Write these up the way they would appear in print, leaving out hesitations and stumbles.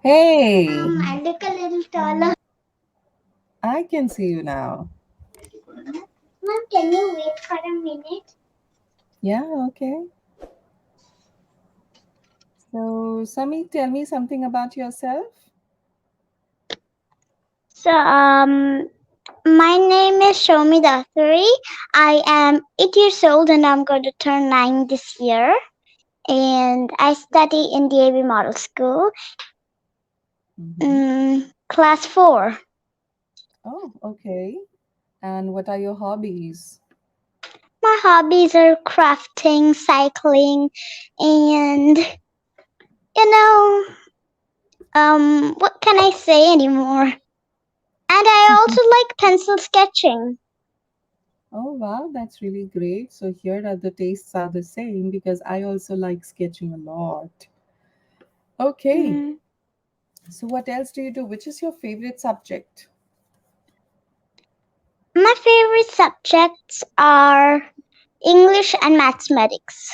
Hey, I look a little taller. I can see you now. Mom, can you wait for a minute? Yeah, okay. So, Sami, tell me something about yourself. So, my name is Soumi Duftary. I am 8 years old and I'm going to turn 9 this year. And I study in the AB Model School, Mm-hmm. class 4. Oh, okay. And what are your hobbies? My hobbies are crafting, cycling, and what can I say anymore? And I also like pencil sketching. Oh, wow, that's really great. So, here are the tastes are the same because I also like sketching a lot. Okay, Mm. so what else do you do? Which is your favorite subject? My favorite subjects are English and mathematics.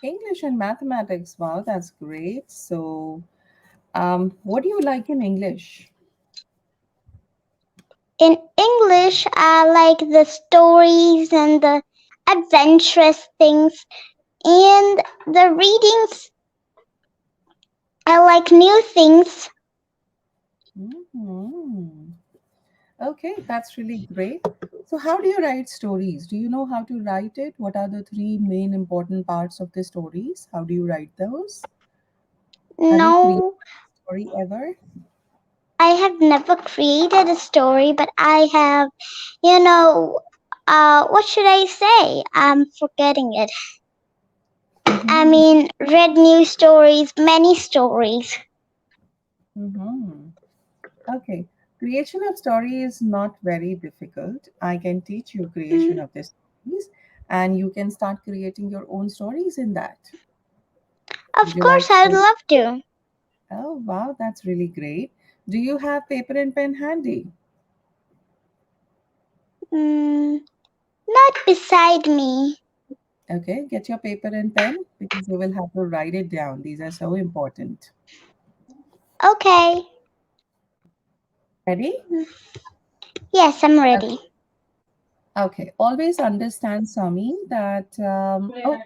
English and mathematics. Wow, that's great. So, what do you like in English? In English, I like the stories and the adventurous things, and the readings, I like new things. Hmm. Okay, that's really great. So, how do you write stories? Do you know how to write it? What are the three main important parts of the stories? How do you write those? Have you created No, a story ever? I have never created a story, but I have, you know, what should I say? I'm forgetting it. I Mm-hmm. mean, read new stories, many stories. Mm-hmm. Okay. Creation of story is not very difficult. I can teach you creation Mm, of the stories, and you can start creating your own stories in that. Would of you like course, I'd to? love to. Oh, wow, that's really great. Do you have paper and pen handy? Mm, not beside me. Okay, get your paper and pen because you will have to write it down. These are so important. Okay. Ready? Yes, I'm Okay. ready. Okay. Always understand, Sami, that, oh,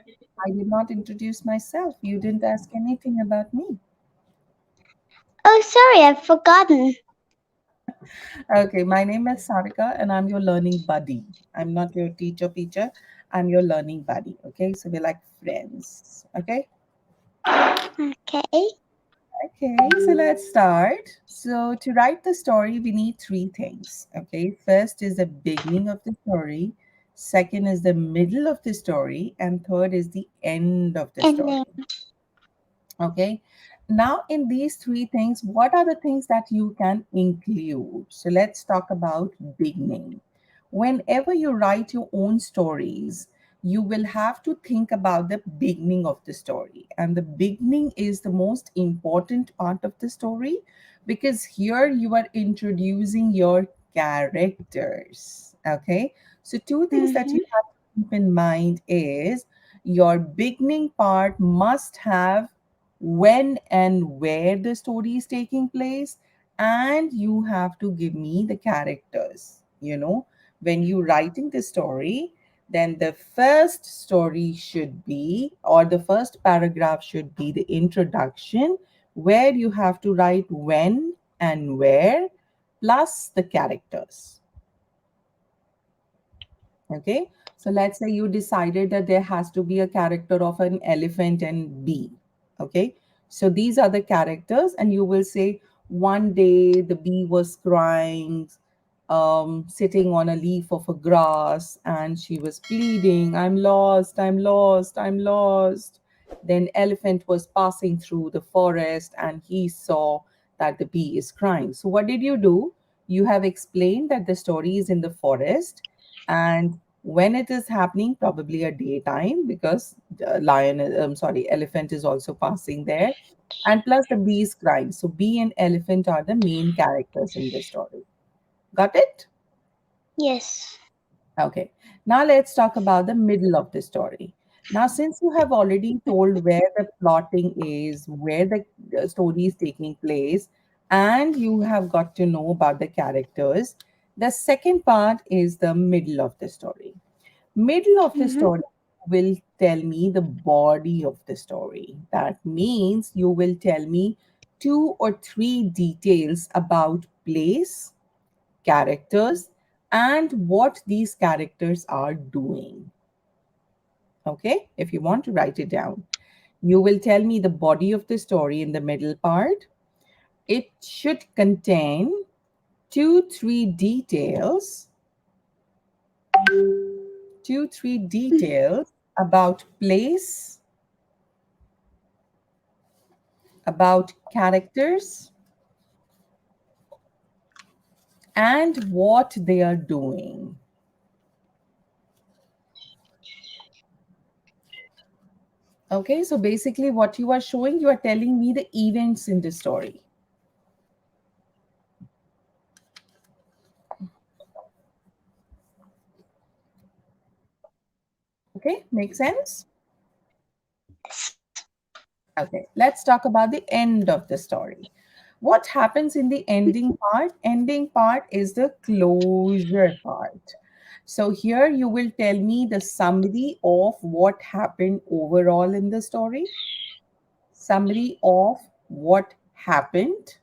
I did not introduce myself. You didn't ask anything about me. Oh, sorry, I've forgotten. Okay, my name is Sarika and I'm your learning buddy. I'm not your teacher. I'm your learning buddy. Okay, so we're like friends. Okay. Okay. Okay, so let's start. So, to write the story, we need three things. Okay, first is the beginning of the story, second is the middle of the story, and third is the end of the And then, story. Okay, now in these three things, what are the things that you can include? So, let's talk about beginning. Whenever you write your own stories, you will have to think about the beginning of the story. And the beginning is the most important part of the story because here you are introducing your characters. Okay. So, two things that hmm you have to keep in mind is your beginning part must have when and where the story is taking place, and you have to give me the characters. When you writing the story, then the first story should be, or the first paragraph should be the introduction, where you have to write when and where plus the characters. Okay, so let's say you decided that there has to be a character of an elephant and bee. Okay, so these are the characters, and you will say, one day the bee was crying, sitting on a leaf of a grass, and she was pleading, I'm lost, I'm lost, I'm lost. Then elephant was passing through the forest and he saw that the bee is crying. So what did you do? You have explained that the story is in the forest, and when it is happening, probably a daytime, because elephant is also passing there, and plus the bee is crying. So bee and elephant are the main characters in the story. Got it? yes. Okay. Now let's talk about the middle of the story. Now, since you have already told where the plotting is, where the story is taking place, and you have got to know about the characters, the second part is the middle of the story. Middle of the Mm-hmm. story will tell me the body of the story. That means you will tell me two or three details about place, characters, and what these characters are doing. Okay, if you want to write it down, you will tell me the body of the story in the middle part. It should contain two, three details, two, three details about place, about characters, and what they are doing. Okay, so basically, what you are showing, you are telling me the events in the story. Okay, make sense? Okay, let's talk about the end of the story. What happens in the ending part? Ending part is the closure part. So here you will tell me the summary of what happened overall in the story, summary of what happened.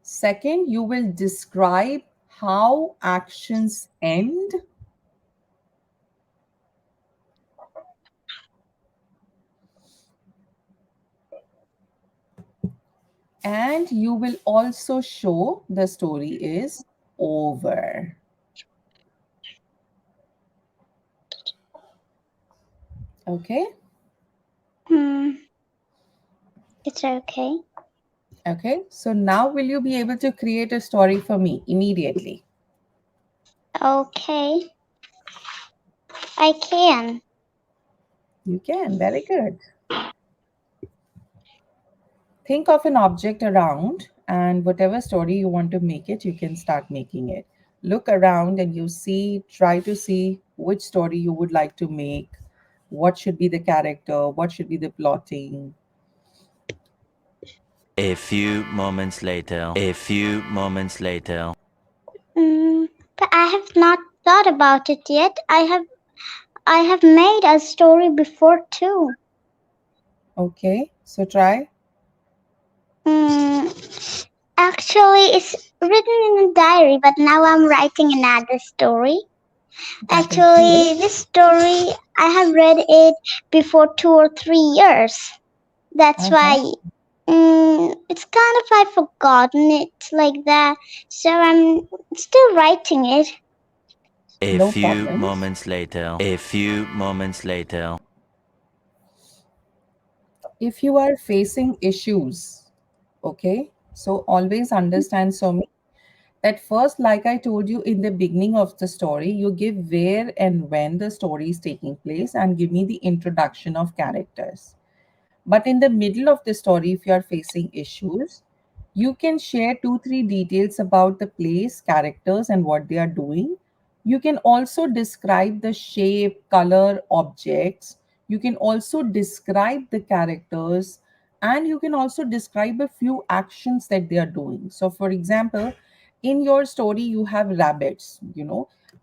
Second, you will describe how actions end. And you will also show the story is over. Okay. Mm, it's okay. Okay. So now will you be able to create a story for me immediately? Okay, I can. You can. Very good. Think of an object around, and whatever story you want to make it, you can start making it. Look around and you see, try to see which story you would like to make. What should be the character? What should be the plotting? A few moments later. A few moments later. Mm, but I have not thought about it yet. I have made a story before too. Okay. So try. Mm, actually, it's written in a diary, but now I'm writing another story. That is great. Actually, this story I have read it before 2 or 3 years. That's Uh-huh. why it's kind of I've forgotten it like that. So I'm still writing it. A No few problems. moments later. A few moments later. If you are facing issues, okay, so always understand, so that first, like I told you in the beginning of the story, you give where and when the story is taking place and give me the introduction of characters. But in the middle of the story, if you are facing issues, you can share two, three details about the place, characters, and what they are doing. You can also describe the shape, color, objects. You can also describe the characters, and you can also describe a few actions that they are doing. So, for example, in your story, you have rabbits,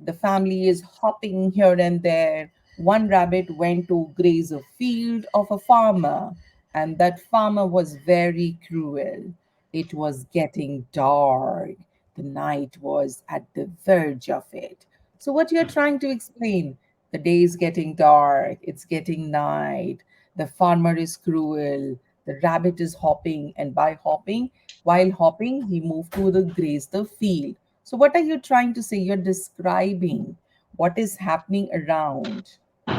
the family is hopping here and there. One rabbit went to graze a field of a farmer, and that farmer was very cruel. It was getting dark. The night was at the verge of it. So, what you're trying to explain? The day is getting dark, it's getting night, the farmer is cruel, the rabbit is hopping, and while hopping, he moved to the graze the field. So, what are you trying to say? You're describing what is happening around,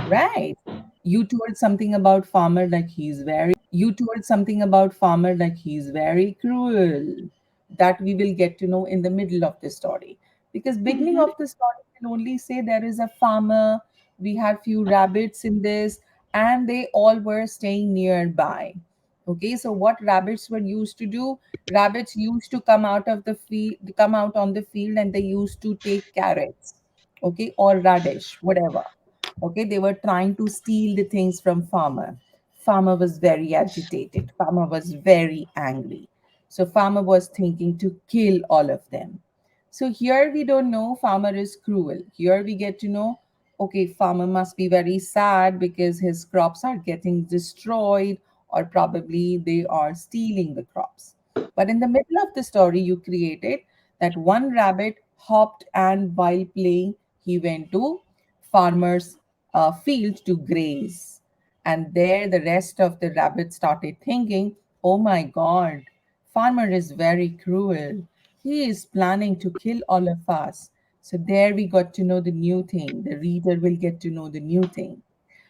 right? You told something about farmer like he's very cruel. That we will get to know in the middle of the story, because beginning Mm-hmm. of the story will only say there is a farmer, we had few rabbits in this, and they all were staying nearby. Okay, so what rabbits were used to do? Rabbits used to come out of the field, come out on the field, and they used to take carrots, okay, or radish, whatever. Okay, they were trying to steal the things from farmer. Farmer was very agitated. Farmer was very angry. So farmer was thinking to kill all of them. So here we don't know farmer is cruel. Here we get to know, okay, farmer must be very sad because his crops are getting destroyed, or probably they are stealing the crops. But in the middle of the story, you created that one rabbit hopped, and while playing, he went to farmer's field to graze. And there, the rest of the rabbits started thinking, oh my God, farmer is very cruel. He is planning to kill all of us. So there we got to know the new thing. The reader will get to know the new thing.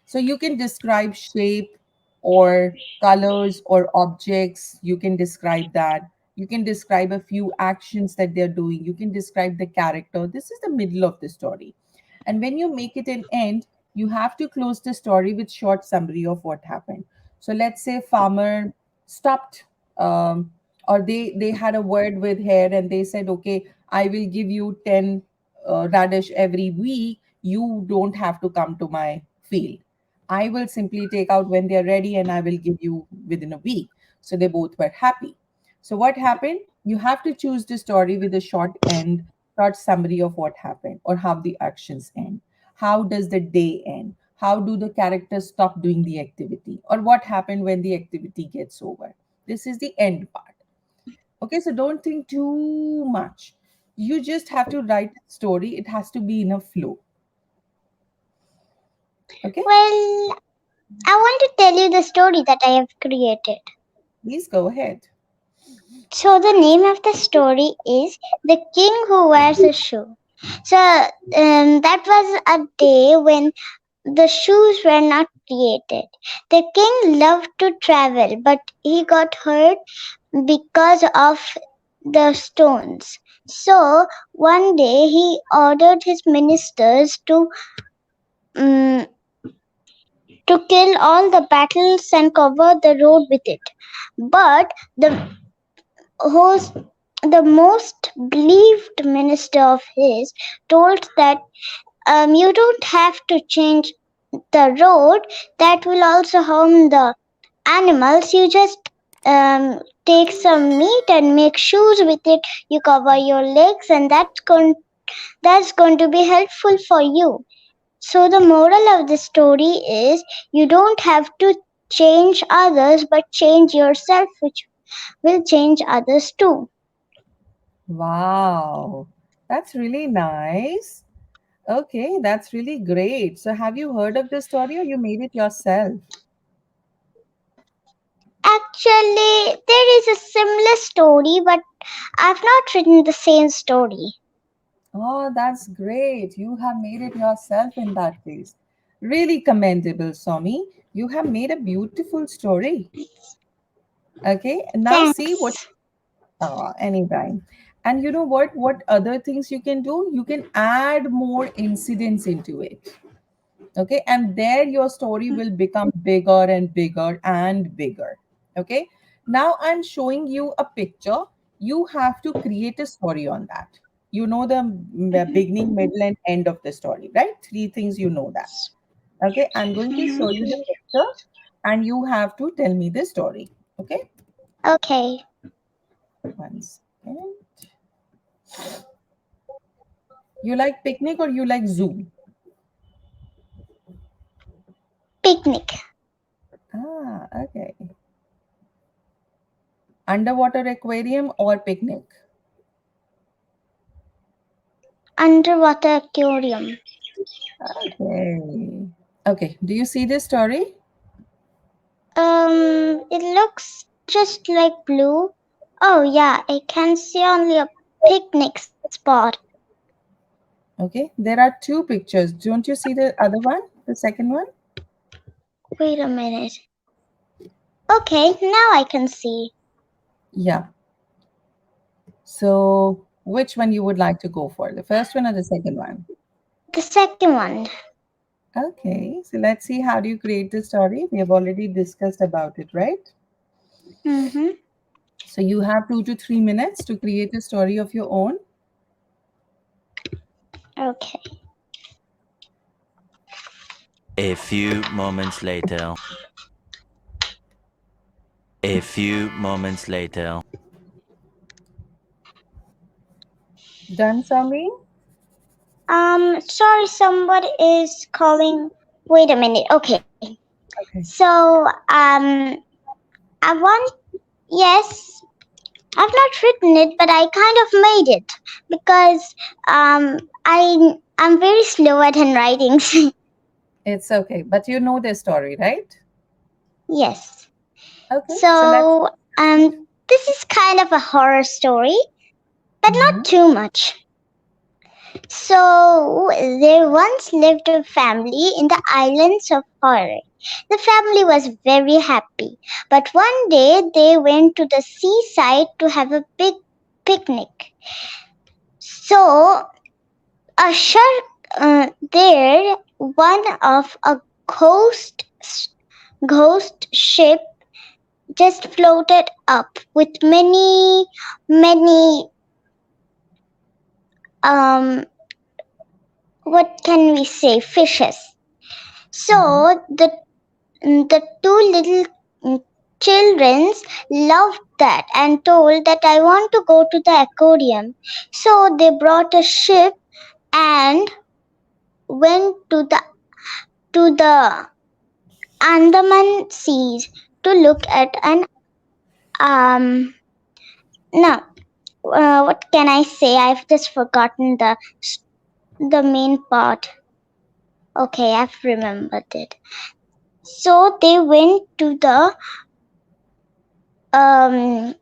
So you can describe shape or colors or objects. You can describe that. You can describe a few actions that they're doing. You can describe the character. This is the middle of the story. And when you make it an end, you have to close the story with short summary of what happened. So let's say farmer stopped, or they had a word with her and they said, okay, I will give you 10 radish every week. You don't have to come to my field. I will simply take out when they're ready and I will give you within a week. So they both were happy. So what happened? You have to choose the story with a short end, short summary of what happened or how the actions end. How does the day end? How do the characters stop doing the activity? Or what happened when the activity gets over? This is the end part. Okay, so don't think too much. You just have to write a story. It has to be in a flow. Okay, Well, I want to tell you the story that I have created. please go ahead. So the name of the story is The King Who Wears a Shoe. So that was a day when the shoes were not created. The king loved to travel, but he got hurt because of the stones. So one day he ordered his ministers um, to kill all the battles and cover the road with it. But host, the most believed minister of his told that you don't have to change the road, that will also harm the animals. You just take some meat and make shoes with it. You cover your legs, and that's going to be helpful for you. So the moral of the story is you don't have to change others, but change yourself, which will change others too. Wow, that's really nice. Okay, that's really great. So, have you heard of this story or you made it yourself? Actually, there is a similar story, but I've not written the same story. Oh, that's great. You have made it yourself in that case. Really commendable, Somi. You have made a beautiful story. Okay, and now see what, Thanks. anytime. And you know what? What other things you can do? You can add more incidents into it. Okay, and there your story will become bigger and bigger and bigger. Okay, now I'm showing you a picture. You have to create a story on that. You know the beginning, middle, and end of the story, right? Three things, you know that. Okay, I'm going to show you the picture and you have to tell me the story. Okay, Okay, one second. You like picnic or you like zoo? picnic. Ah, okay. Underwater aquarium or picnic? Underwater aquarium. Okay. Okay. Do you see this story? It looks just like blue. Oh yeah, I can see only a picnic spot. Okay. There are two pictures. Don't you see the other one? The second one? Wait a minute. Okay, now I can see. Yeah. So, which one you would like to go for? The first one or the second one? The second one. Okay. So, let's see how do you create the story. We have already discussed about it, right? Mm-hmm. So you have 2 to 3 minutes to create a story of your own. Okay. A few moments later. A few moments later. Done, Sami? Sorry, somebody is calling. Wait a minute. Okay. Okay. So, I want, yes, I've not written it, but I kind of made it because I'm very slow at handwriting. It's okay. But you know the story, right? Yes. Okay. So let's. So, this is kind of a horror story, but Mm-hmm. not too much. So, there once lived a family in the islands of horror. The family was very happy, but one day they went to the seaside to have a big picnic. So, a shark there, one of a ghost ghost ship just floated up with many um what can we say, fishes. Mm-hmm. So the two little children loved that and told that I want to go to the aquarium. So they brought a ship and went to the Andaman Seas to look at an um no what can I say? I've just forgotten the main part. Okay, I've remembered it. So they went to the um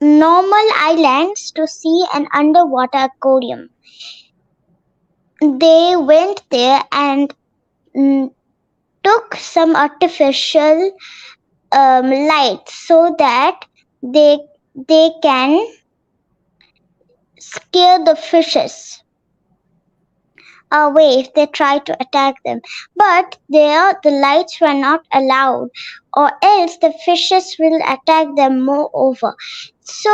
normal islands to see an underwater aquarium. They went there and mm, took some artificial light so that they they can scare the fishes away if they try to attack them. But there the lights were not allowed, or else the fishes will attack them moreover. So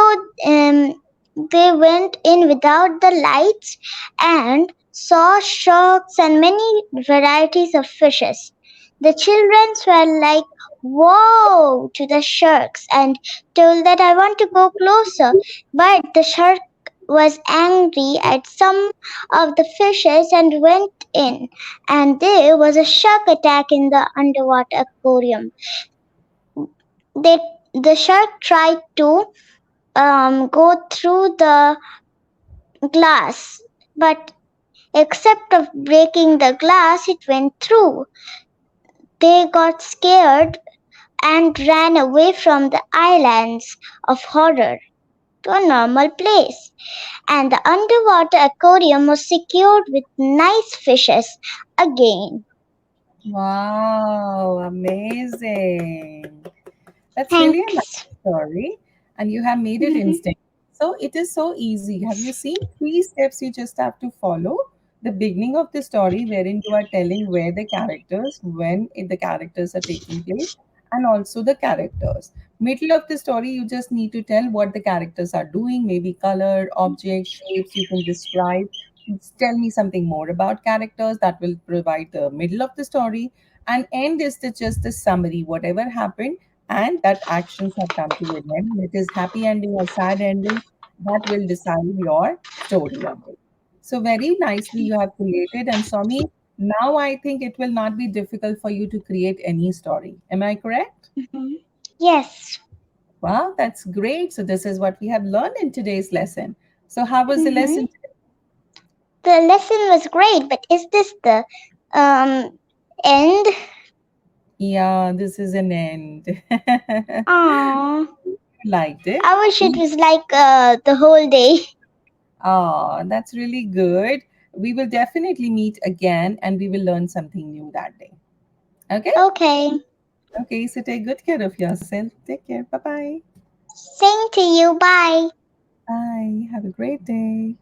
they went in without the lights and saw sharks and many varieties of fishes. The children were like, "Whoa!" to the sharks and told that I want to go closer. But the shark was angry at some of the fishes and went in. And there was a shark attack in the underwater aquarium. They, the shark tried to go through the glass, but except of breaking the glass, it went through. They got scared and ran away from the islands of horror to a normal place. And the underwater aquarium was secured with nice fishes again. Wow, amazing. That's really a nice Thanks. story, and you have made it Mhm. instant. So it is so easy. Have you seen 3 steps you just have to follow? The beginning of the story, wherein you are telling where the characters, the characters are taking place, and also the characters. Middle of the story, you just need to tell what the characters are doing, maybe color, objects, shapes. You can describe. Tell me something more about characters that will provide the middle of the story, and end is just the summary, whatever happened and that actions have come to an end. And it is happy ending or sad ending that will decide your story ending. So very nicely you have created. And Swami, now I think it will not be difficult for you to create any story. Am I correct? Mhm. Yes. Wow, that's great. So this is what we have learned in today's lesson. So how was the Mhm. lesson today? The lesson was great, but is this the um end? Yeah, this is an end. Aww. Liked it. I wish it was like the whole day. Oh, that's really good. We will definitely meet again and we will learn something new that day. Okay? Okay. Okay, so take good care of yourself. Take care. Bye bye. Same to you. Bye. Bye. Have a great day.